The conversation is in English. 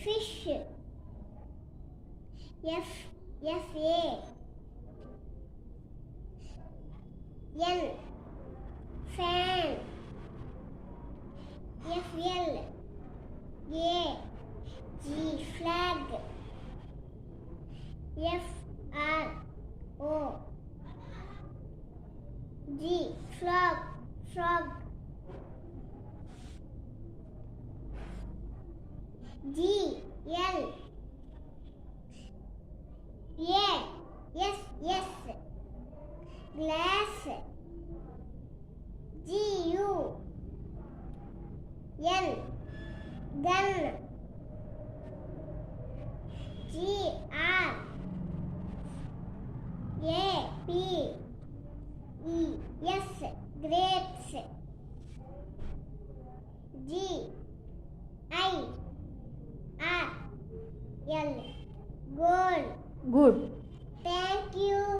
fish. F-A-N, fan. F-L-A-G, flag. F-R-O-G, frog. G-L-A-S, glass. G-U-N, gun. G-R-A-P-E-S, grapes. G-I-R-L, gold. Good. Thank you.